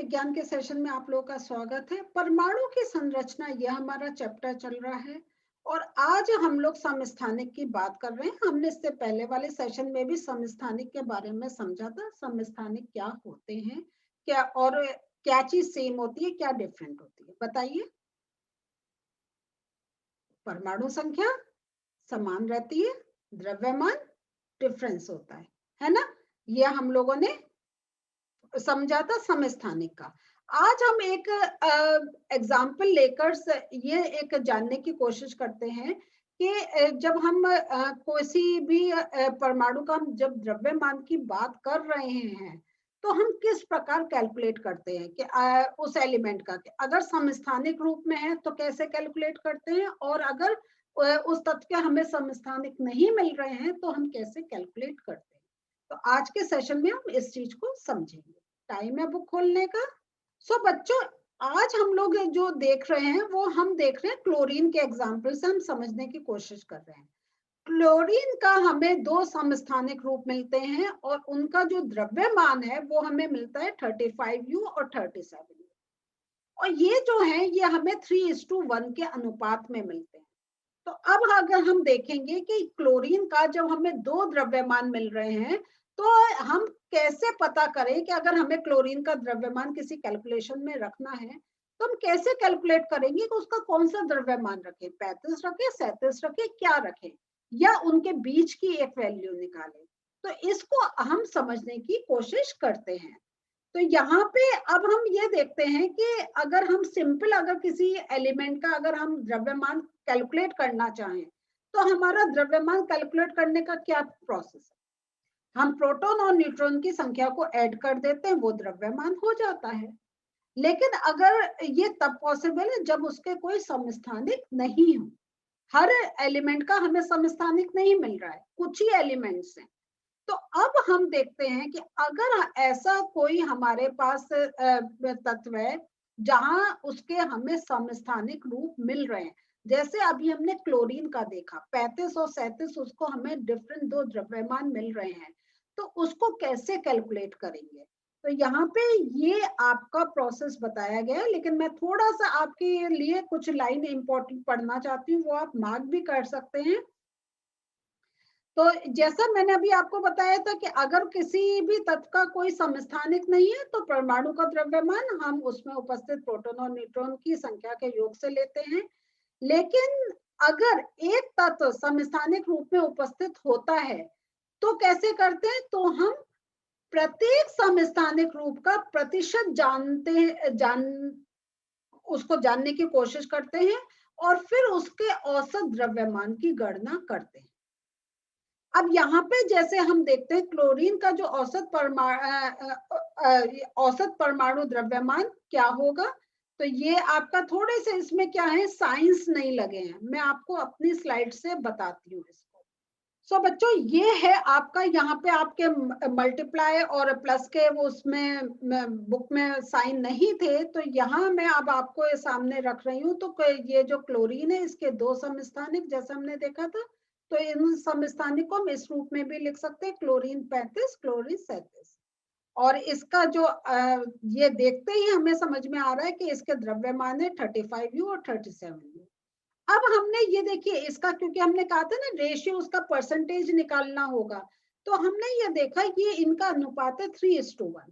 विज्ञान के सेशन में आप लोगों का स्वागत है। परमाणु की संरचना यह हमारा चैप्टर चल रहा है और आज हम लोग समस्थानिक की बात कर रहे हैं। हमने इससे पहले वाले सेशन में भी समस्थानिक के बारे में समझा था। समस्थानिक क्या होते हैं, क्या और क्या चीज सेम होती है, क्या डिफरेंट होती है, बताइए। परमाणु संख्या समान रहती है, द्रव्यमान डिफरेंस होता है ना। यह हम लोगों ने समझा था समस्थानिक का। आज हम एक एग्जाम्पल लेकर ये एक जानने की कोशिश करते हैं कि जब हम किसी भी परमाणु का हम जब द्रव्यमान की बात कर रहे हैं तो हम किस प्रकार कैलकुलेट करते हैं कि उस एलिमेंट का अगर समस्थानिक रूप में है तो कैसे कैलकुलेट करते हैं, और अगर उस तत्व के हमें समस्थानिक नहीं मिल रहे हैं तो हम कैसे कैलकुलेट करते हैं। तो आज के सेशन में हम इस चीज को समझेंगे। टाइम है बुक खोलने का। सो बच्चों, आज हम लोग जो देख रहे हैं वो हम देख रहे हैं क्लोरीन के एग्जाम्पल से हम समझने की कोशिश कर रहे हैं। क्लोरीन का हमें दो समस्थानिक रूप मिलते हैं और उनका जो द्रव्यमान है वो हमें मिलता है 35U और 37U। और ये जो है ये हमें 3:1 के अनुपात में मिलते हैं। तो अब अगर हम देखेंगे कि क्लोरीन का जब हमें दो द्रव्यमान मिल रहे हैं तो हम कैसे पता करें कि अगर हमें क्लोरीन का द्रव्यमान किसी कैलकुलेशन में रखना है तो हम कैसे कैलकुलेट करेंगे कि उसका कौन सा द्रव्यमान रखें, 35 रखें, 37 रखें, क्या रखें, या उनके बीच की एक वैल्यू निकालें। तो इसको हम समझने की कोशिश करते हैं। तो यहाँ पे अब हम ये देखते हैं कि अगर हम सिंपल अगर किसी एलिमेंट का अगर हम द्रव्यमान कैलकुलेट करना चाहें तो हमारा द्रव्यमान कैलकुलेट करने का क्या प्रोसेस है। हम प्रोटॉन और न्यूट्रॉन की संख्या को ऐड कर देते हैं, वो द्रव्यमान हो जाता है। लेकिन अगर ये तब पॉसिबल है जब उसके कोई समस्थानिक नहीं हो। हर एलिमेंट का हमें समस्थानिक नहीं मिल रहा है, कुछ ही एलिमेंट्स हैं। तो अब हम देखते हैं कि अगर ऐसा कोई हमारे पास तत्व है जहां उसके हमें समस्थानिक रूप मिल रहे हैं, जैसे अभी हमने क्लोरीन का देखा 35 और 37, उसको हमें डिफरेंट दो द्रव्यमान मिल रहे हैं, तो उसको कैसे कैलकुलेट करेंगे। तो यहाँ पे ये आपका प्रोसेस बताया गया है, लेकिन मैं थोड़ा सा आपके लिए कुछ लाइन इंपॉर्टेंट पढ़ना चाहती हूँ, वो आप मार्क भी कर सकते हैं। तो जैसा मैंने अभी आपको बताया था कि अगर किसी भी तत्व का कोई समस्थानिक नहीं है तो परमाणु का द्रव्यमान हम उसमें उपस्थित प्रोटॉन और न्यूट्रॉन की संख्या के योग से लेते हैं। लेकिन अगर एक तत्व समस्थानिक रूप में उपस्थित होता है तो कैसे करते हैं, तो हम प्रत्येक समस्थानिक रूप का प्रतिशत उसको जानने की कोशिश करते हैं और फिर उसके औसत द्रव्यमान की गणना करते हैं। अब यहाँ पे जैसे हम देखते हैं क्लोरीन का जो औसत परमाणु द्रव्यमान क्या होगा, तो ये आपका थोड़े से इसमें क्या है, साइंस नहीं लगे हैं, मैं आपको अपनी स्लाइड से बताती हूँ इसको। सो बच्चों, ये है आपका, यहाँ पे आपके मल्टीप्लाई और प्लस के वो उसमें बुक में साइन नहीं थे, तो यहाँ मैं अब आपको सामने रख रही हूँ। तो ये जो क्लोरीन है इसके दो समस्थानिक जैसा हमने देखा था, तो इन समस्थानिक को हम इस रूप में भी लिख सकते हैं, क्लोरीन 35, क्लोरीन 37। और इसका जो ये देखते ही हमें समझ में आ रहा है कि इसके द्रव्यमान है 35U और 37U। अब हमने ये देखिए इसका, क्योंकि हमने कहा था ना रेशियो उसका परसेंटेज निकालना होगा, तो हमने ये देखा ये इनका अनुपात है 3:1।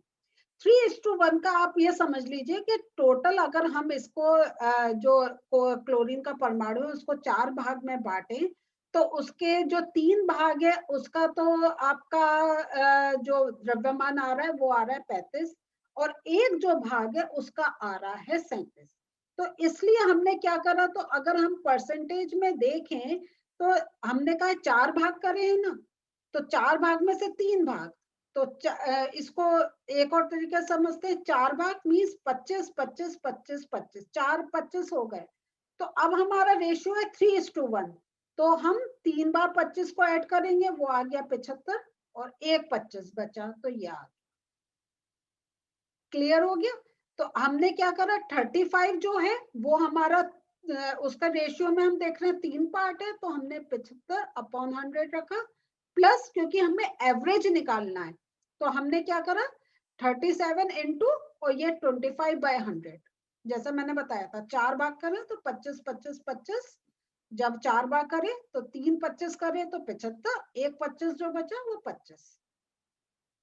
3:1 का आप ये समझ लीजिए कि टोटल अगर हम इसको जो क्लोरीन का परमाणु है उसको 4 भाग में बांटे तो उसके जो 3 भाग है उसका तो आपका जो द्रव्यमान आ रहा है वो आ रहा है 35, और एक जो भाग है उसका आ रहा है 37। तो इसलिए हमने क्या करा, तो अगर हम परसेंटेज में देखें तो हमने कहा 4 भाग करे हैं ना, तो 4 भाग में से 3 भाग, तो इसको एक और तरीके से समझते हैं, 4 भाग मीन्स 25, 25, 25, 25, 4 25 हो गए। तो अब हमारा रेशियो है 3:1, तो हम 3 बार 25 को ऐड करेंगे, वो आ गया 75, और एक 25 बचा, तो ये आ गया। क्लियर हो गया। तो हमने क्या करा, 35 जो है वो हमारा उसका रेशियो में हम देख रहे हैं 3 पार्ट है, तो हमने 75/100 रखा, प्लस क्योंकि हमें एवरेज निकालना है तो हमने क्या करा 37 इंटू और ये 25/100, जैसा मैंने बताया था 4 भाग करें तो 25 25 25, जब 4 भाग करें तो 3 25 करें तो 75, एक 25 जो बचा वो 25।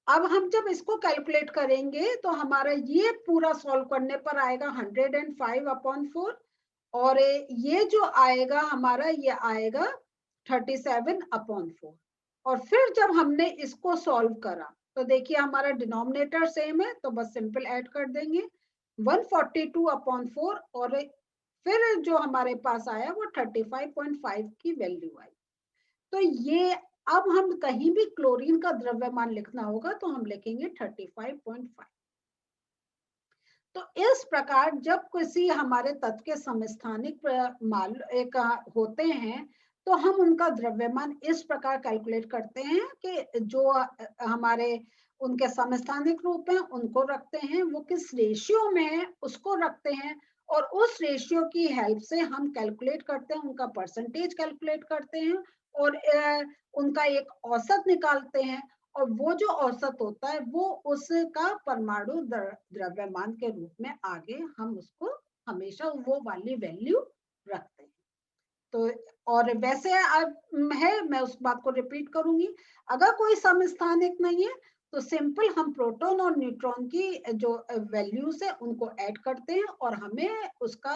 अब हम जब इसको कैलकुलेट करेंगे तो हमारा ये पूरा सॉल्व करने पर आएगा 105/4, और ये जो आएगा हमारा ये आएगा 37/4। और फिर जब हमने इसको सॉल्व करा तो देखिए हमारा डिनोमिनेटर सेम है, तो बस सिंपल ऐड कर देंगे 142/4, और फिर जो हमारे पास आया वो 35.5 की वैल्यू आई। तो ये अब हम कहीं भी क्लोरीन का द्रव्यमान लिखना होगा तो हम लिखेंगे 35.5। तो इस प्रकार जब किसी हमारे तत्व के समस्थानिक एक होते हैं तो हम उनका द्रव्यमान इस प्रकार कैलकुलेट करते हैं कि जो हमारे उनके समस्थानिक रूप हैं उनको रखते हैं, वो किस रेशियो में है उसको रखते हैं, और उस रेशियो की हेल्प से हम कैलकुलेट करते हैं, उनका परसेंटेज कैलकुलेट करते हैं, और उनका एक औसत निकालते हैं, और वो जो औसत होता है वो उसका परमाणु द्रव्यमान के रूप में आगे हम उसको हमेशा वो वाली वैल्यू रखते हैं। तो और वैसे अब है, मैं उस बात को रिपीट करूंगी, अगर कोई समस्थानिक नहीं है तो सिंपल हम प्रोटॉन और न्यूट्रॉन की जो वैल्यूज है उनको ऐड करते हैं और हमें उसका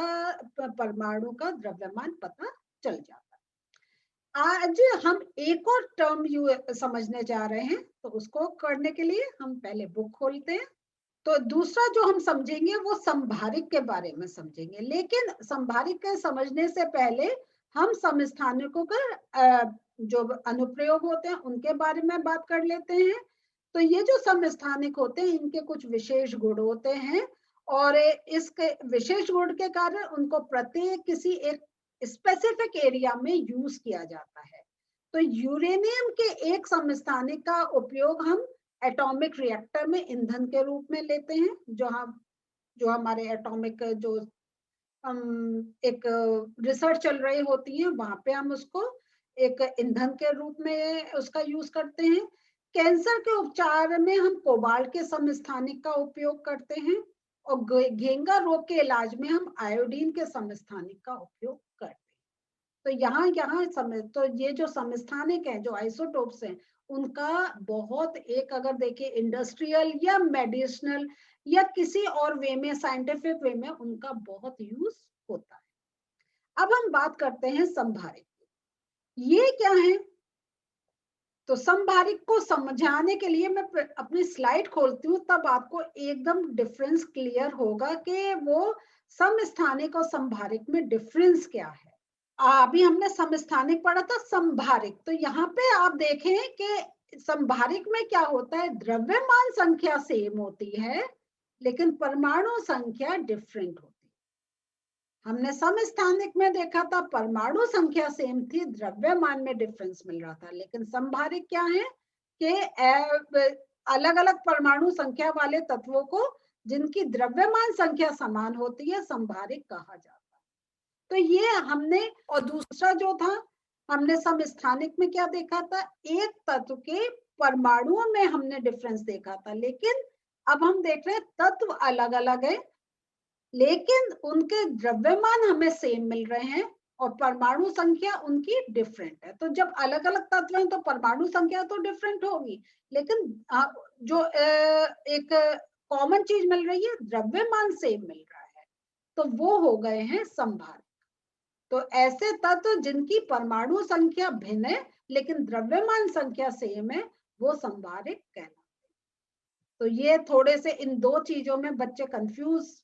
परमाणु का द्रव्यमान पता चल जाता है। आज हम एक और टर्म समझने जा रहे हैं, तो उसको करने के लिए हम पहले बुक खोलते हैं। तो दूसरा जो हम समझेंगे वो संभारिक के बारे में समझेंगे, लेकिन संभारिक के समझने से पहले हम समस्थानिकों का जो अनुप्रयोग होते हैं उनके बारे में बात कर लेते हैं। तो ये जो समस्थानिक होते हैं इनके कुछ विशेष गुण होते हैं, और इसके विशेष गुण के कारण उनको प्रत्येक किसी एक स्पेसिफिक एरिया में यूज किया जाता है। तो यूरेनियम के एक समस्थानिक का उपयोग हम एटॉमिक रिएक्टर में ईंधन के रूप में लेते हैं, जो हमारे एटॉमिक जो एक रिसर्च चल रही होती है वहां पे हम उसको एक ईंधन के रूप में उसका यूज करते हैं। कैंसर के उपचार में हम कोबाल्ट के समस्थानिक का उपयोग करते हैं, और घेंगा रोग के इलाज में हम आयोडीन के समस्थानिक का उपयोग करते हैं। तो यहाँ तो ये जो समस्थानिक है, जो आइसोटोप्स हैं, उनका बहुत एक अगर देखिए इंडस्ट्रियल या मेडिसिनल या किसी और वे में साइंटिफिक वे में उनका बहुत यूज होता है। अब हम बात करते हैं संभारिक। ये क्या है? तो संभारिक को समझाने के लिए मैं अपनी स्लाइड खोलती हूँ, तब आपको एकदम डिफरेंस क्लियर होगा कि वो समस्थानिक और संभारिक में डिफरेंस क्या है। अभी हमने समस्थानिक पढ़ा था, संभारिक। तो यहाँ पे आप देखें कि संभारिक में क्या होता है, द्रव्यमान संख्या सेम होती है लेकिन परमाणु संख्या डिफरेंट होती है। हमने समस्थानिक में देखा था परमाणु संख्या सेम थी, द्रव्यमान में डिफरेंस मिल रहा था, लेकिन संभारिक क्या है कि अलग अलग परमाणु संख्या वाले तत्वों को जिनकी द्रव्यमान संख्या समान होती है संभारिक कहा जाता है। तो ये हमने, और दूसरा जो था हमने समस्थानिक में क्या देखा था, एक तत्व के परमाणुओं में हमने डिफरेंस देखा था, लेकिन अब हम देख रहे हैं तत्व अलग अलग है लेकिन उनके द्रव्यमान हमें सेम मिल रहे हैं और परमाणु संख्या उनकी डिफरेंट है। तो जब अलग अलग तत्व हैं तो परमाणु संख्या तो डिफरेंट होगी, लेकिन जो एक कॉमन चीज मिल रही है, द्रव्यमान सेम मिल रहा है, तो वो हो गए हैं संभारिक। तो ऐसे तत्व जिनकी परमाणु संख्या भिन्न है लेकिन द्रव्यमान संख्या सेम है वो संभारिक कहलाते हैं। तो ये थोड़े से इन दो चीजों में बच्चे कंफ्यूज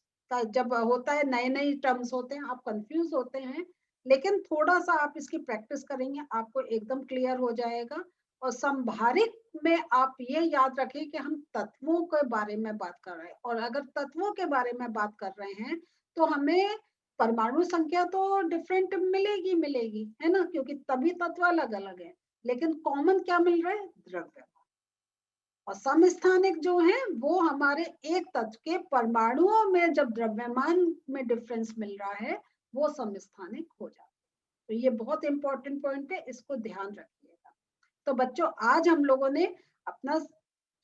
जब होता है, नए नए टर्म्स होते हैं, आप कंफ्यूज होते हैं, लेकिन थोड़ा सा आप इसकी प्रैक्टिस करेंगे आपको एकदम क्लियर हो जाएगा। और संभारिक में आप ये याद रखें कि हम तत्वों के बारे में बात कर रहे हैं, और अगर तत्वों के बारे में बात कर रहे हैं तो हमें परमाणु संख्या तो डिफरेंट मिलेगी मिलेगी, है ना, क्योंकि तभी तत्व अलग अलग है, लेकिन कॉमन क्या मिल रहा है, द्रव्य। और समस्थानिक जो है वो हमारे एक तत्व के परमाणुओं में जब द्रव्यमान में डिफरेंस मिल रहा है वो समस्थानिक हो जाता है। तो ये बहुत इंपॉर्टेंट पॉइंट है, इसको ध्यान रखिएगा। तो बच्चों आज हम लोगों ने अपना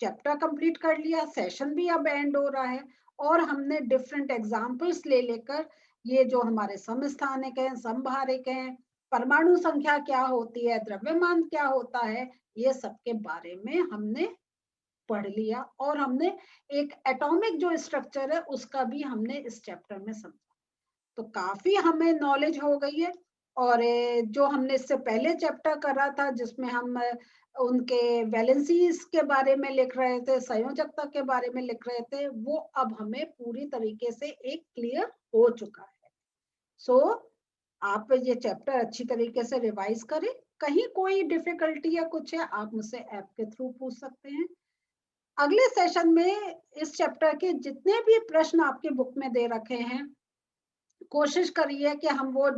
चैप्टर कंप्लीट कर लिया, सेशन भी अब एंड हो रहा है, और हमने डिफरेंट एग्जाम्पल्स ले लेकर ये जो हमारे समस्थानिक हैं, समभारिक हैं, परमाणु संख्या क्या होती है, द्रव्यमान क्या होता है, ये सब के बारे में हमने पढ़ लिया और हमने एक एटॉमिक जो स्ट्रक्चर है उसका भी हमने इस चैप्टर में समझा। तो काफी हमें नॉलेज हो गई है। और जो हमने इससे पहले चैप्टर करा था जिसमें हम उनके वैलेंसीज के बारे में लिख रहे थे, संयोजकता के बारे में लिख रहे थे, वो अब हमें पूरी तरीके से एक क्लियर हो चुका है। सो आप ये चैप्टर अच्छी तरीके से रिवाइज करें। कहीं कोई डिफिकल्टी या कुछ है आप मुझसे ऐप के थ्रू पूछ सकते हैं। अगले सेशन में इस चैप्टर के जितने भी प्रश्न आपके बुक में दे रखे हैं, कोशिश करिए कि हम वो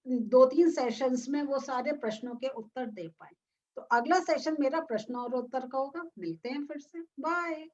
2-3 सेशंस में वो सारे प्रश्नों के उत्तर दे पाए। तो अगला सेशन मेरा प्रश्न और उत्तर का होगा। मिलते हैं फिर से। बाय।